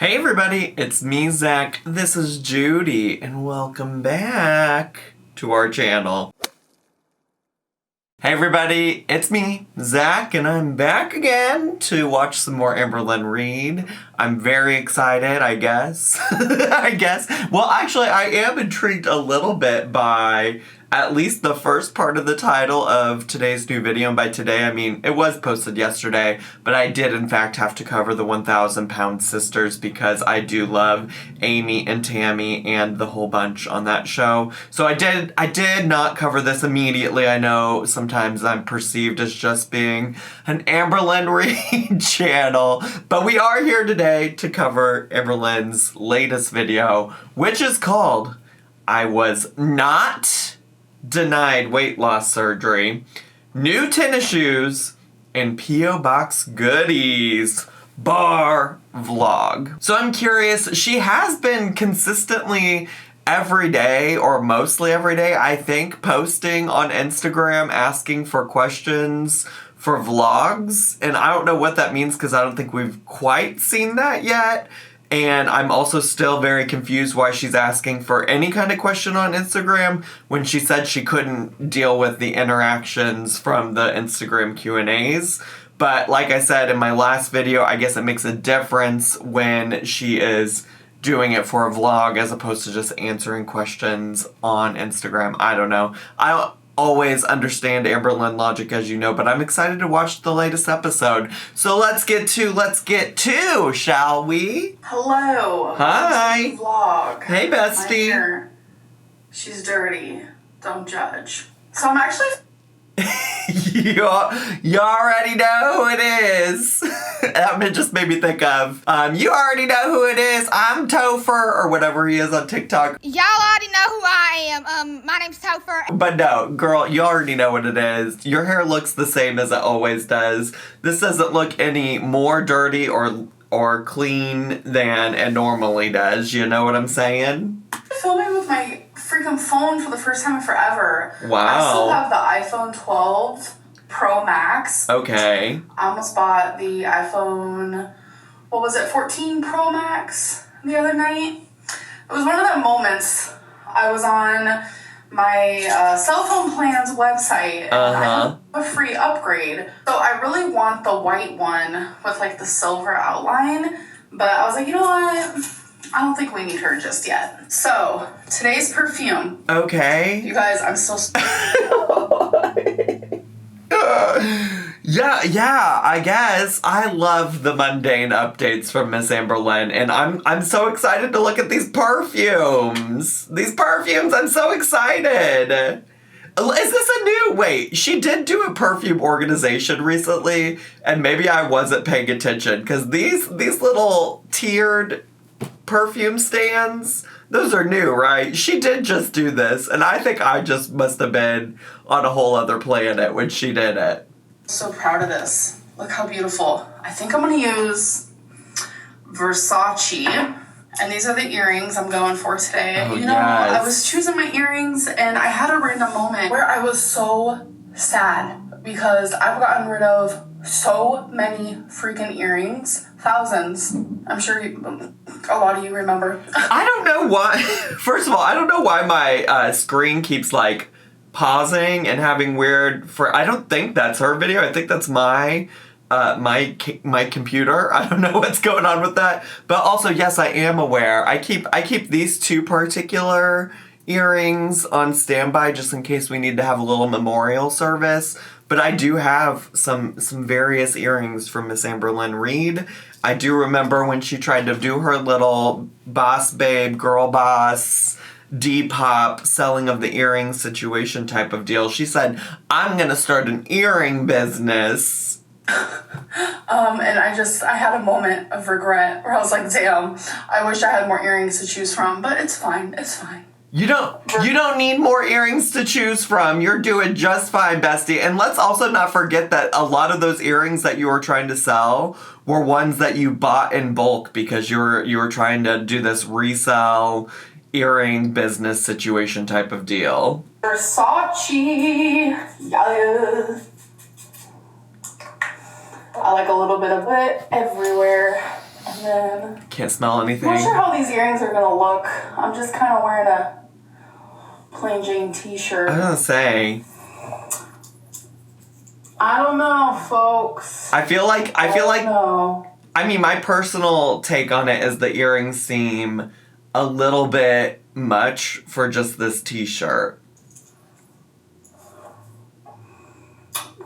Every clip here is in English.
Hey everybody, it's me, Zach. This is Judy, and welcome back to our channel. Hey everybody, it's me, Zach, and I'm back again to watch some more Amberlynn read. I'm very excited, I guess. Well, actually, I am intrigued a little bit by at least the first part of the title of today's new video. And by today, I mean, it was posted yesterday, but I did in fact have to cover the 1,000 Pound Sisters because I do love Amy and Tammy and the whole bunch on that show. So I did not cover this immediately. I know sometimes I'm perceived as just being an Amberlynn read channel, but we are here today to cover Amberlynn's latest video, which is called I Was Not Denied Weight Loss Surgery, New Tennis Shoes, and P.O. Box Goodies bar vlog. So I'm curious, she has been consistently every day, or mostly every day, I think, posting on Instagram asking for questions for vlogs, and I don't know what that means because I don't think we've quite seen that yet. And I'm also still very confused why she's asking for any kind of question on Instagram when she said she couldn't deal with the interactions from the Instagram Q&As. But like I said in my last video, I guess it makes a difference when she is doing it for a vlog as opposed to just answering questions on Instagram. I don't know. I don't always understand Amberlynn logic, as you know, but I'm excited to watch the latest episode. So let's get to, shall we? Hello. Hi. Vlog. Hey, bestie. My hair. She's dirty. Don't judge. So I'm actually... you already know who it is. That just made me think of, you already know who it is. I'm Topher, or whatever he is on TikTok. Y'all already know who I am. My name's Topher. But no, girl, you already know what it is. Your hair looks the same as it always does. This doesn't look any more dirty or clean than it normally does. You know what I'm saying? Filming with my freaking phone for the first time in forever. Wow. I still have the iPhone 12 Pro Max. Okay. I almost bought the iPhone, 14 Pro Max the other night. It was one of the moments I was on my cell phone plan's website and I had a free upgrade. So I really want the white one with like the silver outline, but I was like, you know what? I don't think we need her just yet. So, today's perfume. Okay. You guys, I'm still... Yeah, I guess. I love the mundane updates from Miss Amberlynn, and I'm so excited to look at these perfumes. I'm so excited. Is this a new... Wait, she did do a perfume organization recently, and maybe I wasn't paying attention, because these little tiered perfume stands, those are new, right? She did just do this, and I think I just must have been on a whole other planet when she did it. So proud of this. Look how beautiful. I think I'm going to use Versace, and these are the earrings I'm going for today. Oh, you know, yes. I was choosing my earrings, and I had a random moment where I was so sad because I've gotten rid of so many freaking earrings. Thousands. I'm sure a lot of you remember. I don't know why. First of all, I don't know why my screen keeps like pausing and having weird. I don't think that's her video. I think that's my computer. I don't know what's going on with that. But also, yes, I am aware. I keep these two particular earrings on standby just in case we need to have a little memorial service. But I do have some various earrings from Miss Amberlynn Reed. I do remember when she tried to do her little boss babe, girl boss, Depop selling of the earring situation type of deal. She said, I'm going to start an earring business. And I had a moment of regret where I was like, damn, I wish I had more earrings to choose from, but it's fine. It's fine. You don't need more earrings to choose from. You're doing just fine, bestie. And let's also not forget that a lot of those earrings that you were trying to sell were ones that you bought in bulk because you were trying to do this resell earring business situation type of deal. Versace. Yeah. I like a little bit of it everywhere. And then... Can't smell anything. I'm not sure how these earrings are gonna look. I'm just kind of wearing a plain Jane t-shirt. I was gonna say... I don't know, folks. I feel like... No. I mean, my personal take on it is the earrings seem a little bit much for just this t-shirt.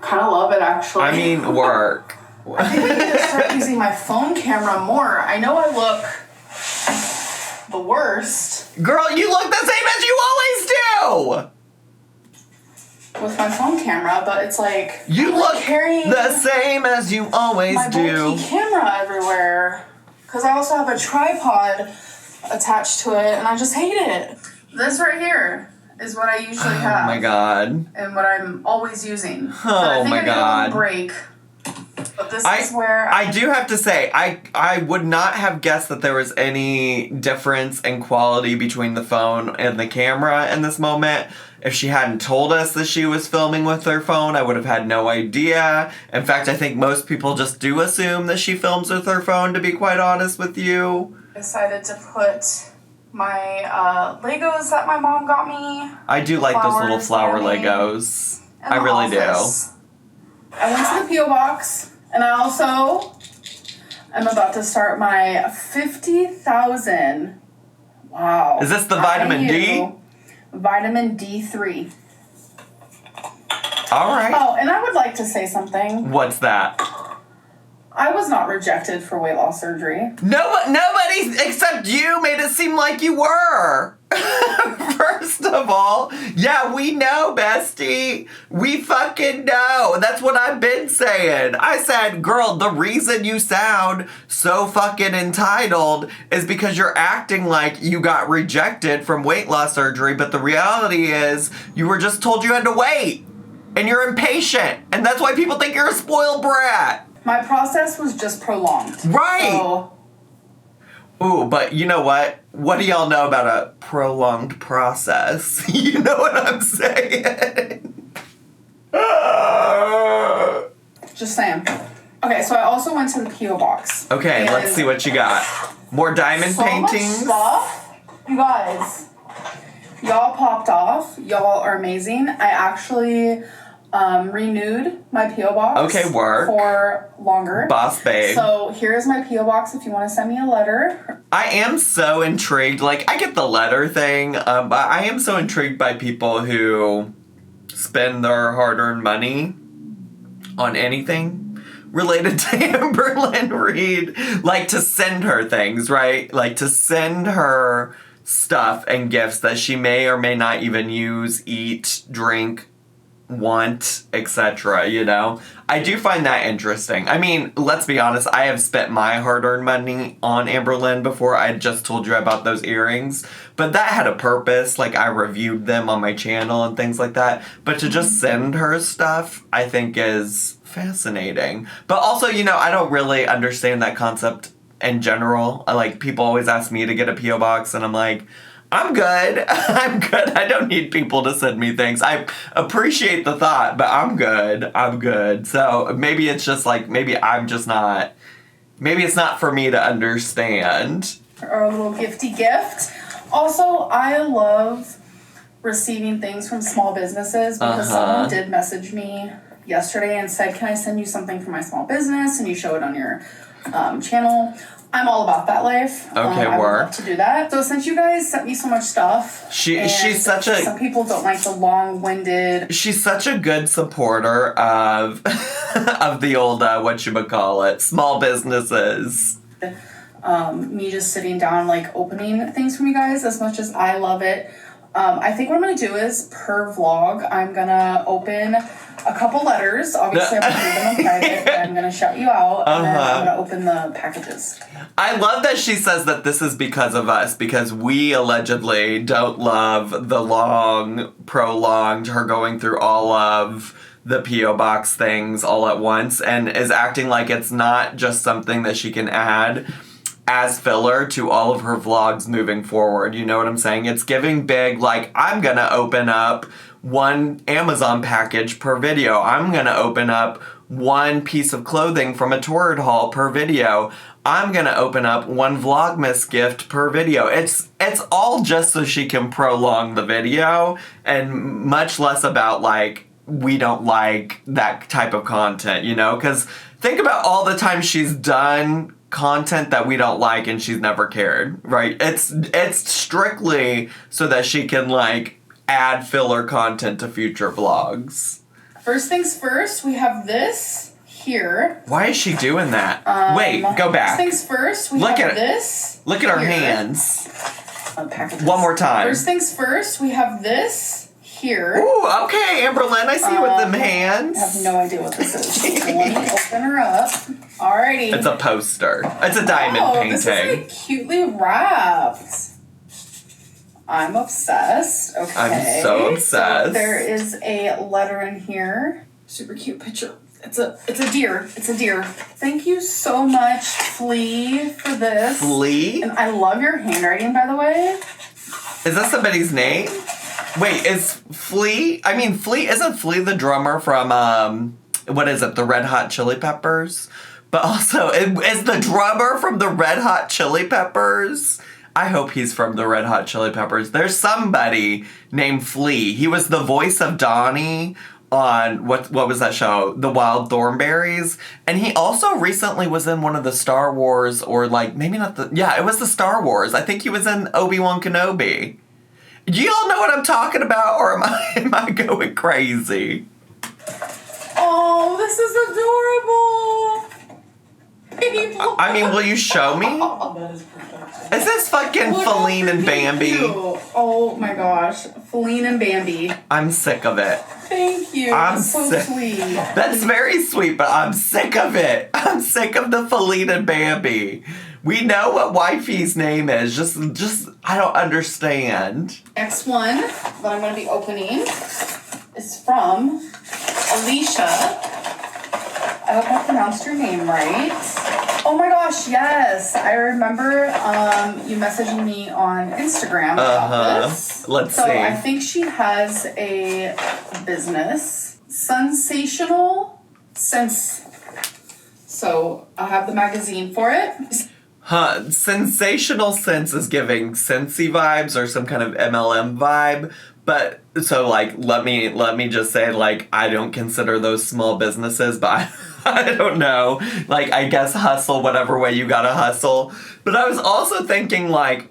Kind of love it, actually. I mean, work. I think I need to start using my phone camera more. I know I look the worst. Girl, you look the same as you always do! With my phone camera, but it's like... You I'm look carrying the same as you always my do. bulky camera everywhere. Because I also have a tripod attached to it, and I just hate it. This right here is what I usually have. Oh my god. And what I'm always using. Oh but I think my I need a god. little break. But this is where I do have to say, I would not have guessed that there was any difference in quality between the phone and the camera in this moment. If she hadn't told us that she was filming with her phone, I would have had no idea. In fact, I think most people just do assume that she films with her phone, to be quite honest with you. decided to put my Legos that my mom got me. I do like those little flower flowers Legos. in I the really office. I went to the P.O. box, and I also am about to start my 50,000. Wow. Is this the vitamin D? Vitamin D3. All right. Oh, and I would like to say something. What's that? I was not rejected for weight loss surgery. Nobody except you made it seem like you were. First of all, yeah, we know, bestie. We fucking know. That's what I've been saying. I said, girl, the reason you sound so fucking entitled is because you're acting like you got rejected from weight loss surgery, but the reality is you were just told you had to wait. And you're impatient. And that's why people think you're a spoiled brat. My process was just prolonged. Right. So, ooh, but you know what? What do y'all know about a prolonged process? You know what I'm saying? just saying. Okay, so I also went to the P.O. box. Okay, And let's see what you got. More diamond so paintings? much stuff. You guys, y'all popped off. Y'all are amazing. I actually renewed my P.O. box. Okay, work. For longer. Boss babe. So here's my P.O. box if you want to send me a letter. I am so intrigued. Like, I get the letter thing, but I am so intrigued by people who spend their hard-earned money on anything related to Amberlynn Reed. Like, to send her things, right? Like, to send her stuff and gifts that she may or may not even use, eat, drink, want, etc., you know? I do find that interesting. I mean, let's be honest, I have spent my hard-earned money on Amberlynn before. I just told you about those earrings, but that had a purpose. Like, I reviewed them on my channel and things like that. But to just send her stuff, I think is fascinating. But also, you know, I don't really understand that concept in general. Like, people always ask me to get a P.O. box, and I'm like, I'm good. I'm good. I don't need people to send me things. I appreciate the thought, but I'm good. I'm good. So maybe it's just like, maybe it's not for me to understand. Or a little gifty gift. Also, I love receiving things from small businesses because someone did message me yesterday and said, can I send you something for my small business? And you show it on your channel. I'm all about that life. Okay, I would work. love to do that. So since you guys sent me so much stuff, she's such a... Some people don't like the long-winded... She's such a good supporter of of the old, whatchamacallit, small businesses. Me just sitting down, like, opening things from you guys as much as I love it. I think what I'm going to do is, per vlog, I'm going to open a couple letters. Obviously, I'm going to read them in private, but I'm going to shout you out, and then I'm going to open the packages. I love that she says that this is because of us, because we allegedly don't love the long, prolonged, her going through all of the P.O. box things all at once, and is acting like it's not just something that she can add as filler to all of her vlogs moving forward. You know what I'm saying? It's giving big, like, I'm gonna open up one Amazon package per video. I'm gonna open up one piece of clothing from a Torrid haul per video. I'm gonna open up one Vlogmas gift per video. It's all just so she can prolong the video, and much less about like, we don't like that type of content, you know? Because think about all the times she's done content that we don't like and she's never cared, right? It's strictly so that she can like add filler content to future vlogs. First things first, we have this here. Why is she doing that? Wait, go back. First things first, we Look have at this. Look at her here. hands. Packages. One more time. First things first, we have this here. Ooh, okay, Amberlynn, I see you with them hands. I have no idea what this is. Let me open her up. Alrighty. It's a poster. It's a diamond painting. This is like cutely wrapped. I'm obsessed. Okay. I'm so obsessed. So there is a letter in here. Super cute picture. It's a deer. It's a deer. Thank you so much, Flea, for this. Flea? And I love your handwriting, by the way. Is that somebody's name? Wait, is Flea? I mean, isn't Flea the drummer from, what is it, the Red Hot Chili Peppers? But also, is the drummer from the Red Hot Chili Peppers? I hope he's from the Red Hot Chili Peppers. There's somebody named Flea. He was the voice of Donnie on, what was that show? The Wild Thornberrys. And he also recently was in one of the Star Wars, or like, maybe not it was the Star Wars. I think he was in Obi-Wan Kenobi. Do y'all know what I'm talking about, or am I going crazy? Oh, this is adorable. People. I mean, will you show me? Is this fucking Feline and Bambi? Oh my gosh. Feline and Bambi. I'm sick of it. Thank you. I'm so sick. sweet. That's very sweet, but I'm sick of it. I'm sick of the Feline and Bambi. We know what wifey's name is. Just I don't understand. Next one that I'm going to be opening is from Alicia. I hope I pronounced your name right. Oh my gosh, yes. I remember you messaging me on Instagram about this. Let's see. So I think she has a business. Sensational Sense. So I'll have the magazine for it. Sensational Sense is giving Scentsy vibes or some kind of MLM vibe. But so like let me just say, like, I don't consider those small businesses, but I don't know. Like, I guess hustle whatever way you gotta hustle. But I was also thinking, like,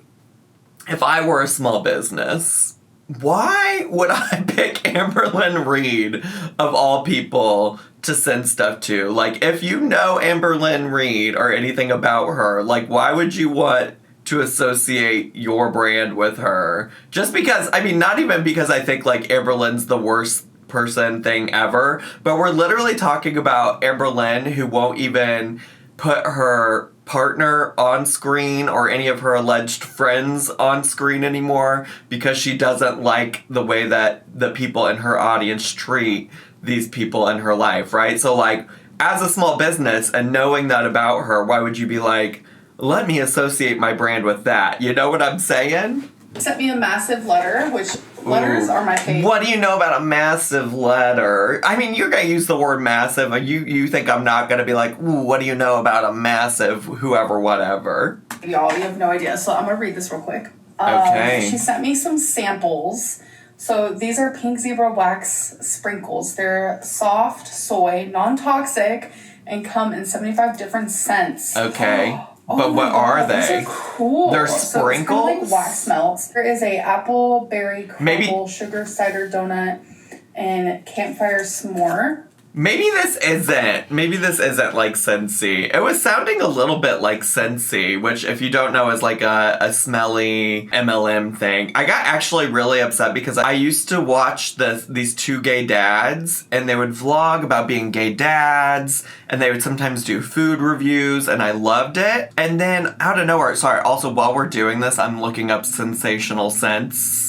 if I were a small business, why would I pick Amberlynn Reed of all people to send stuff to? Like, if you know Amberlynn Reed or anything about her, like, why would you want to associate your brand with her? Just because, I mean, not even because I think, like, Amberlynn's the worst person thing ever, but we're literally talking about Amberlynn, who won't even put her partner on screen or any of her alleged friends on screen anymore because she doesn't like the way that the people in her audience treat these people in her life, right? So, like, as a small business and knowing that about her, why would you be like, let me associate my brand with that? You know what I'm saying? Sent me a massive letter, which letters are my favorite. What do you know about a massive letter? I mean, you're going to use the word massive. You think I'm not going to be like, ooh, what do you know about a massive whoever, whatever? Y'all, you have no idea. So I'm going to read this real quick. Okay. She sent me some samples. So these are pink zebra wax sprinkles. They're soft, soy, non-toxic, and come in 75 different scents. Okay. But what are they? These are cool. They're So sprinkles? it's kind of like wax melts. There is a apple berry crumble, Maybe- sugar cider donut, and campfire s'more. Maybe this isn't like Scentsy. It was sounding a little bit like Scentsy, which, if you don't know, is like a smelly MLM thing. I got actually really upset because I used to watch these two gay dads, and they would vlog about being gay dads, and they would sometimes do food reviews, and I loved it. And then out of nowhere, sorry, also while we're doing this, I'm looking up Sensational Scents.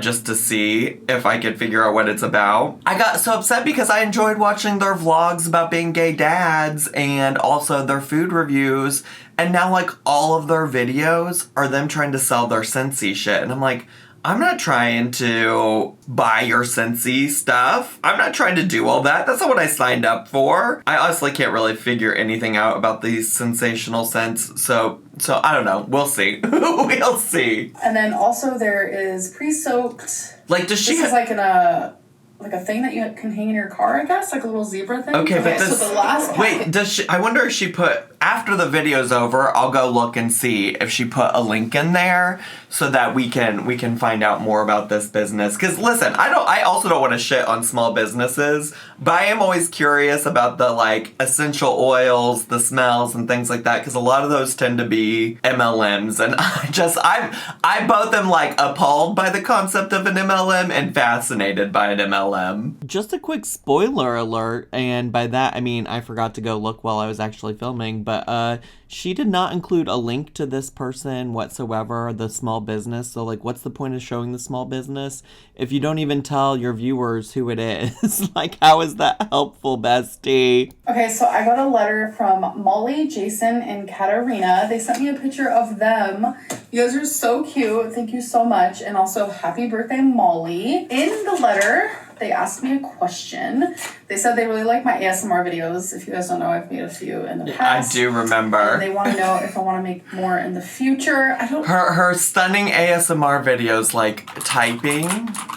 Just to see if I could figure out what it's about. I got so upset because I enjoyed watching their vlogs about being gay dads and also their food reviews, and now, like, all of their videos are them trying to sell their Scentsy shit, and I'm like, I'm not trying to buy your Scentsy stuff. I'm not trying to do all that. That's not what I signed up for. I honestly can't really figure anything out about these sensational scents. So I don't know. We'll see. We'll see. And then also there is pre-soaked. Like, does she? This is like a thing that you can hang in your car, I guess, like a little zebra thing. Okay, but this. So the last wait, does she? I wonder if she put after the video's over. I'll go look and see if she put a link in there so that we can find out more about this business. Because listen, I also don't want to shit on small businesses, but I am always curious about the like essential oils, the smells, and things like that. Because a lot of those tend to be MLMs, and I both am like appalled by the concept of an MLM and fascinated by an MLM. Just a quick spoiler alert, and by that I mean I forgot to go look while I was actually filming, but she did not include a link to this person whatsoever, the small business. So like, what's the point of showing the small business if you don't even tell your viewers who it is? Like, how is that helpful, bestie? Okay, so I got a letter from Molly, Jason, and Katarina. They sent me a picture of them. You guys are so cute. Thank you so much. And also, happy birthday, Molly. In the letter, they asked me a question. They said they really like my ASMR videos. If you guys don't know, I've made a few in the past. I do remember. And they want to know if I want to make more in the future. I don't. Her stunning ASMR videos, like typing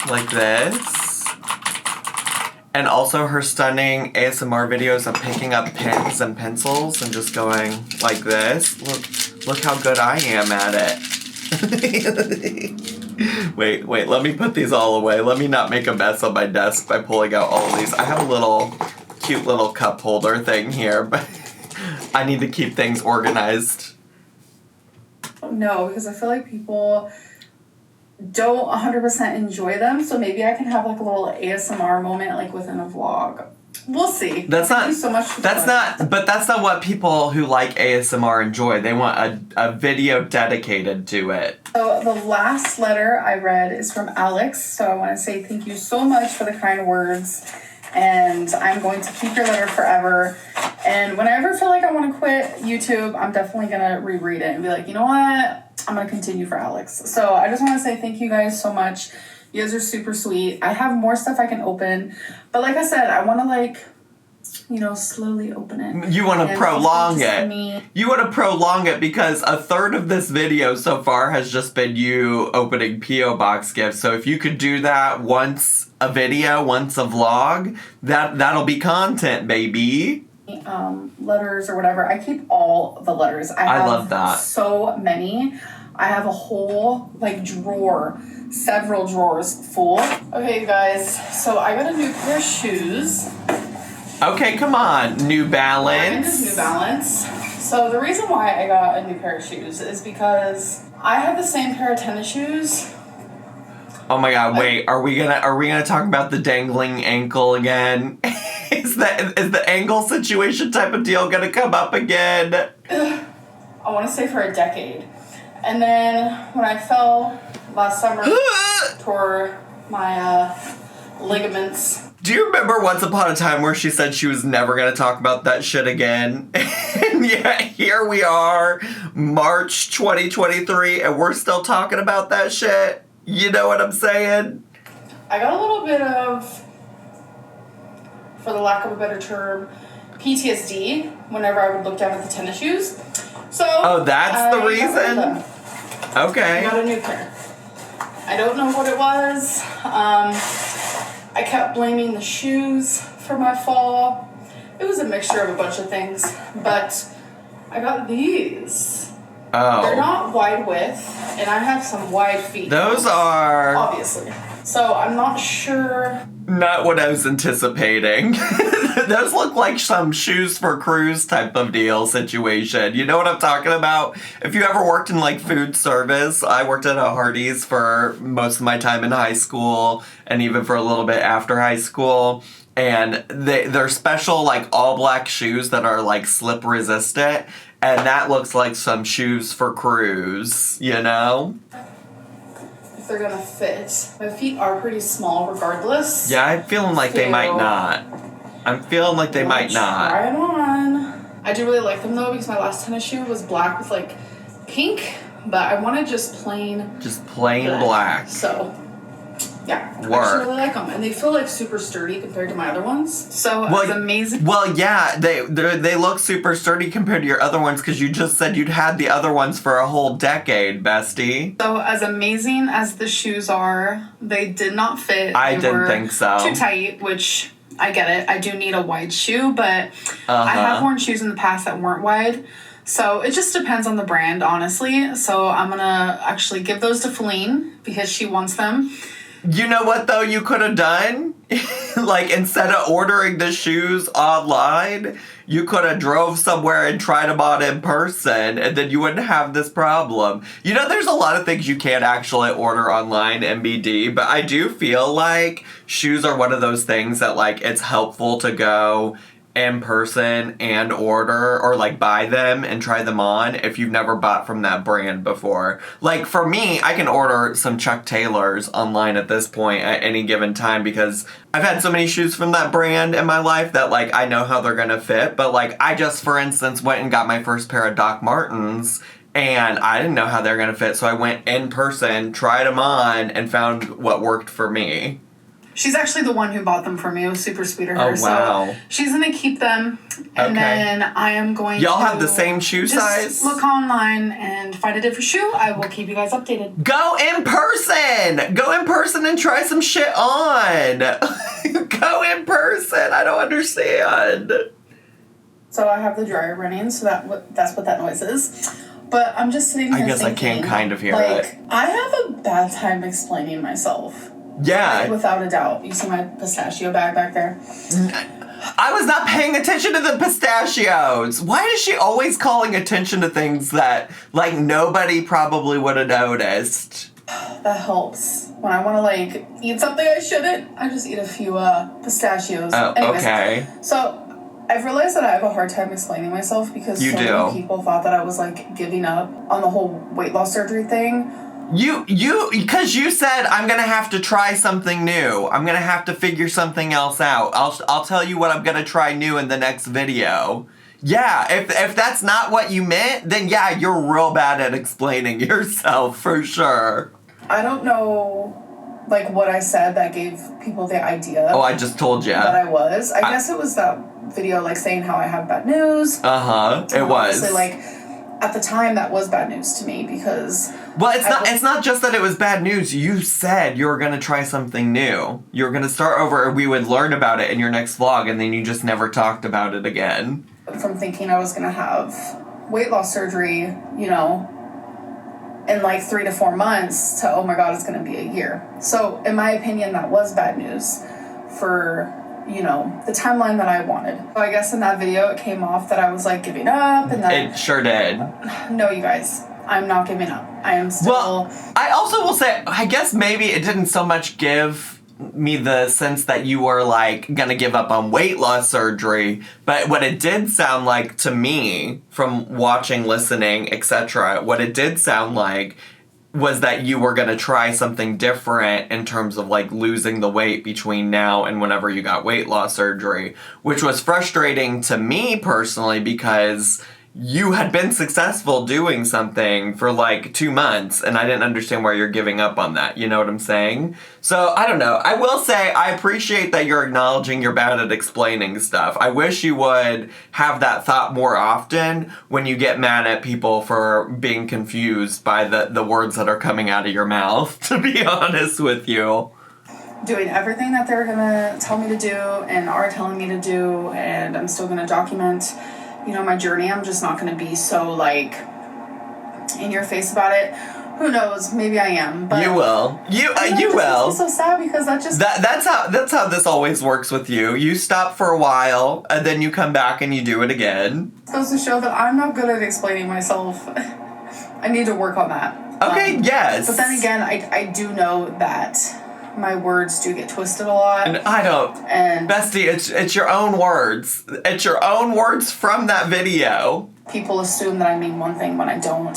like this, and also her stunning ASMR videos of picking up pens and pencils and just going like this. Look how good I am at it. Wait, let me put these all away. Let me not make a mess on my desk by pulling out all of these. I have a little cute little cup holder thing here, but I need to keep things organized. No, because I feel like people don't 100% enjoy them, so maybe I can have like a little ASMR moment like within a vlog. We'll see. Thank you so much for that's not what people who like ASMR enjoy. They want a video dedicated to it. So the last letter I read is from Alex, so I want to say thank you so much for the kind words, and I'm going to keep your letter forever. And when I ever feel like I want to quit YouTube, I'm definitely going to reread it and be like, you know what? I'm going to continue for Alex. So I just want to say thank you guys so much. You guys are super sweet. I have more stuff I can open. But like I said, I want to slowly open it. You want to prolong it. You want to prolong it because a third of this video so far has just been you opening P.O. Box gifts. So if you could do that once a video, once a vlog, that'll be content, baby. Letters or whatever. I keep all the letters. I love that. So many. I have a whole drawer, several drawers full. Okay, you guys. So I got a new pair of shoes. Okay, come on, New Balance. Mine is New Balance. So the reason why I got a new pair of shoes is because I have the same pair of tennis shoes. Oh my God! Wait, are we gonna talk about the dangling ankle again? Is the ankle situation type of deal gonna come up again? I want to say for a decade. And then when I fell last summer, tore my ligaments. Do you remember once upon a time where she said she was never going to talk about that shit again? And yeah, here we are, March 2023, and we're still talking about that shit. You know what I'm saying? I got a little bit of, for the lack of a better term, PTSD whenever I would look down at the tennis shoes. So oh, that's the reason? Okay. I got a new pair. I don't know what it was. I kept blaming the shoes for my fall. It was a mixture of a bunch of things, but I got these. Oh. They're not wide width, and I have some wide feet. Those are... obviously. So I'm not sure... Not what I was anticipating. Those look like some shoes for cruise type of deal situation. You know what I'm talking about? If you ever worked in food service, I worked at a Hardee's for most of my time in high school and even for a little bit after high school. And they're special all black shoes that are slip resistant. And that looks like some shoes for cruise, you know? If they're gonna fit. My feet are pretty small regardless. Yeah, I'm feeling like they might not. I'm feeling like they might not. Try it on. I do really like them though because my last tennis shoe was black with pink but I wanted just plain black. So, yeah. I Work. actually really like them. And they feel like super sturdy compared to my other ones. So, it's amazing. Well, yeah, they look super sturdy compared to your other ones because you just said you'd had the other ones for a whole decade, bestie. So, as amazing as the shoes are, they did not fit. I didn't think so. Too tight, which I get it. I do need a wide shoe, but I have worn shoes in the past that weren't wide. So it just depends on the brand, honestly. So I'm going to actually give those to Feline because she wants them. You know what, though, you could have done? Like, instead of ordering the shoes online, you could have drove somewhere and tried them on in person, and then you wouldn't have this problem. You know, there's a lot of things you can't actually order online, MBD, but I do feel like shoes are one of those things that, like, it's helpful to go in person and order or like buy them and try them on if you've never bought from that brand before. Like for me, I can order some Chuck Taylors online at this point at any given time because I've had so many shoes from that brand in my life that like I know how they're gonna fit. But like I just, for instance, went and got my first pair of Doc Martens and I didn't know how they were gonna fit, so I went in person, tried them on, and found what worked for me. She's actually the one who bought them for me. It was super sweet of her. Oh, wow. So she's going to keep them. And then I am going Y'all to... have the same shoe size? Look online and find a different shoe. I will keep you guys updated. Go in person! Go in person and try some shit on! Go in person! I don't understand. So I have the dryer running, so that's what that noise is. But I'm just sitting here I guess thinking, I can kind of hear like, it. I have a bad time explaining myself. Yeah. Like, without a doubt. You see my pistachio bag back there? I was not paying attention to the pistachios. Why is she always calling attention to things that, like, nobody probably would have noticed? That helps. When I want to, like, eat something I shouldn't, I just eat a few pistachios. Oh, Anyways, okay. So, I've realized that I have a hard time explaining myself because many people thought that I was, like, giving up on the whole weight loss surgery thing. Because you said, I'm gonna have to try something new. I'm gonna have to figure something else out. I'll tell you what I'm gonna try new in the next video. Yeah, if that's not what you meant, then yeah, you're real bad at explaining yourself, for sure. I don't know, like, what I said that gave people the idea. Oh, I just told you. That I was. I guess it was that video, like, saying how I have bad news. Uh-huh, it was. Obviously, like, at the time, that was bad news to me because... Well, it's not just that it was bad news. You said you were going to try something new. You were going to start over and we would learn about it in your next vlog, and then you just never talked about it again. From thinking I was going to have weight loss surgery, you know, in like 3 to 4 months to, oh my God, it's going to be a year. So, in my opinion, that was bad news for... you know, the timeline that I wanted. So I guess in that video it came off that I was like giving up and that... It sure did. No, you guys. I'm not giving up. I am still... Well, I also will say, I guess maybe it didn't so much give me the sense that you were like gonna give up on weight loss surgery, but what it did sound like to me from watching, listening, etc., what it did sound like was that you were going to try something different in terms of, like, losing the weight between now and whenever you got weight loss surgery, which was frustrating to me personally because you had been successful doing something for, like, 2 months, and I didn't understand why you're giving up on that, you know what I'm saying? So, I don't know. I will say I appreciate that you're acknowledging you're bad at explaining stuff. I wish you would have that thought more often when you get mad at people for being confused by the words that are coming out of your mouth, to be honest with you. Doing everything that they're gonna tell me to do and are telling me to do, and I'm still gonna document, you know, my journey. I'm just not gonna be so, like, in your face about it. Who knows? Maybe I am. But you will. You will. Makes me so sad because that's how this always works with you. You stop for a while and then you come back and you do it again. It goes to show that I'm not good at explaining myself. I need to work on that. Okay, yes. But then again, I do know that my words do get twisted a lot. And I don't. And bestie, it's your own words. It's your own words from that video. People assume that I mean one thing when I don't.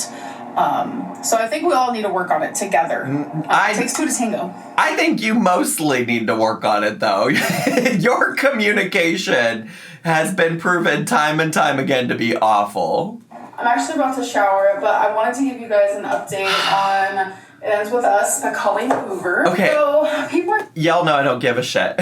So I think we all need to work on it together. It takes 2 to tango. I think you mostly need to work on it, though. Your communication has been proven time and time again to be awful. I'm actually about to shower, but I wanted to give you guys an update on It Ends With Us by Colleen Hoover. Okay. So, people are... Y'all know I don't give a shit.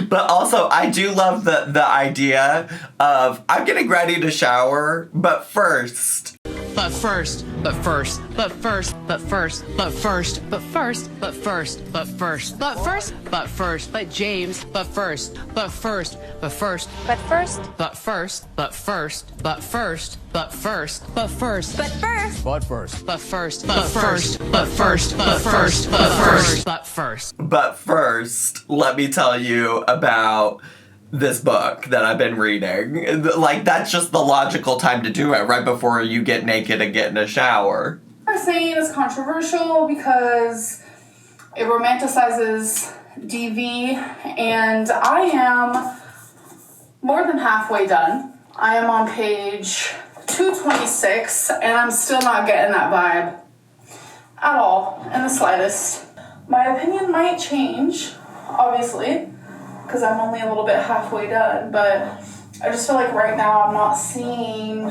But also, I do love the idea of I'm getting ready to shower, but first. But first, but first, but first, but first, but first, but first, but first, but first, but first, but first, but James, but first, but first, but first, But first, but first, but first, but first, but first, but first, but first, but first, but first, but first, but first, but first, but first, but first. But first, let me tell you about this book that I've been reading. Like, that's just the logical time to do it, right before you get naked and get in a shower. I'm saying it's controversial because it romanticizes DV, and I am more than halfway done. I am on page 226, and I'm still not getting that vibe at all, in the slightest. My opinion might change, obviously, because I'm only a little bit halfway done, but I just feel like right now I'm not seeing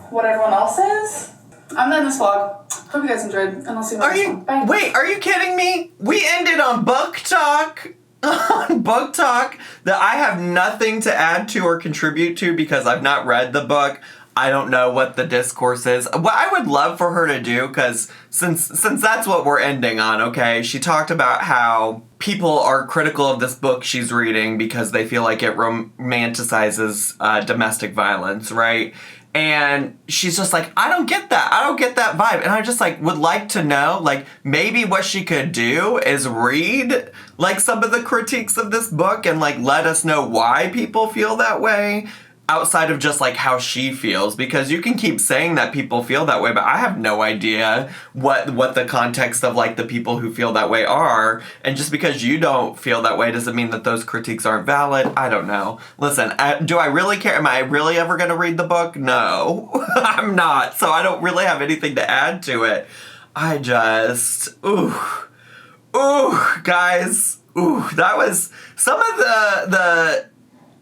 what everyone else is. I'm done this vlog. Hope you guys enjoyed, and I'll see you next one. Bye. Wait, are you kidding me? We ended on book talk. On book talk that I have nothing to add to or contribute to because I've not read the book. I don't know what the discourse is. What I would love for her to do, because since that's what we're ending on, okay? She talked about how people are critical of this book she's reading because they feel like it romanticizes domestic violence, right? And she's just like, I don't get that. I don't get that vibe. And I just like would like to know, like, maybe what she could do is read like some of the critiques of this book and like let us know why people feel that way outside of just like how she feels, because you can keep saying that people feel that way, but I have no idea what the context of like the people who feel that way are. And just because you don't feel that way doesn't mean that those critiques aren't valid. I don't know. Listen, do I really care? Am I really ever going to read the book? No, I'm not. So I don't really have anything to add to it. I just, guys, that was some of the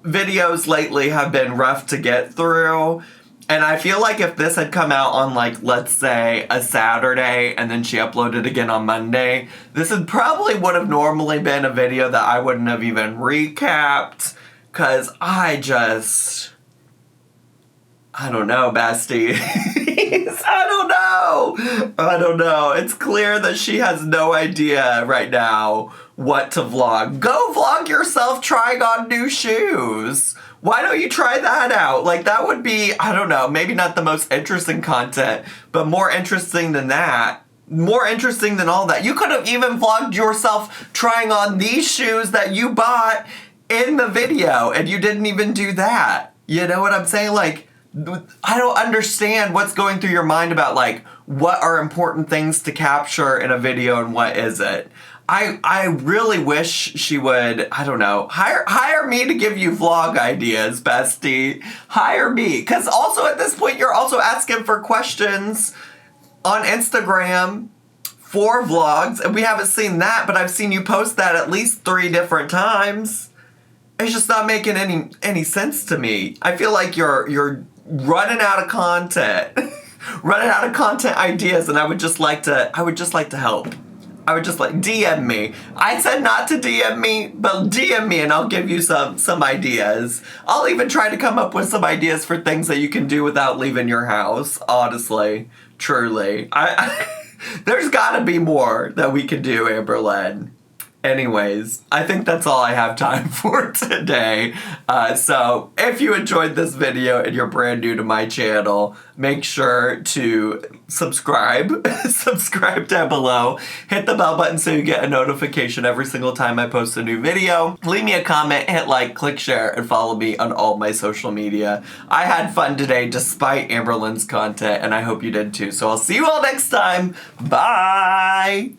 videos lately have been rough to get through, and I feel like if this had come out on like, let's say, a Saturday and then she uploaded again on Monday, this would have normally been a video that I wouldn't have even recapped, because I don't know, bestie. I don't know. It's clear that she has no idea right now what to vlog. Go vlog yourself trying on new shoes. Why don't you try that out? Like, that would be, I don't know, maybe not the most interesting content, but more interesting than that. More interesting than all that. You could have even vlogged yourself trying on these shoes that you bought in the video, and you didn't even do that. You know what I'm saying? Like, I don't understand what's going through your mind about, like, what are important things to capture in a video and what isn't. I really wish she would, I don't know, hire me to give you vlog ideas, bestie. Hire me. Because also at this point, you're also asking for questions on Instagram for vlogs, and we haven't seen that, but I've seen you post that at least 3 different times. It's just not making any sense to me. I feel like you're running out of content. Running out of content ideas, and I would just like to help. I would just like DM me. I said not to DM me, but DM me and I'll give you some ideas. I'll even try to come up with some ideas for things that you can do without leaving your house. Honestly, truly. There's gotta be more that we can do, Amberlynn. Anyways, I think that's all I have time for today. So if you enjoyed this video and you're brand new to my channel, make sure to subscribe. Subscribe down below. Hit the bell button so you get a notification every single time I post a new video. Leave me a comment, hit like, click share, and follow me on all my social media. I had fun today despite Amberlynn's content, and I hope you did too. So I'll see you all next time. Bye!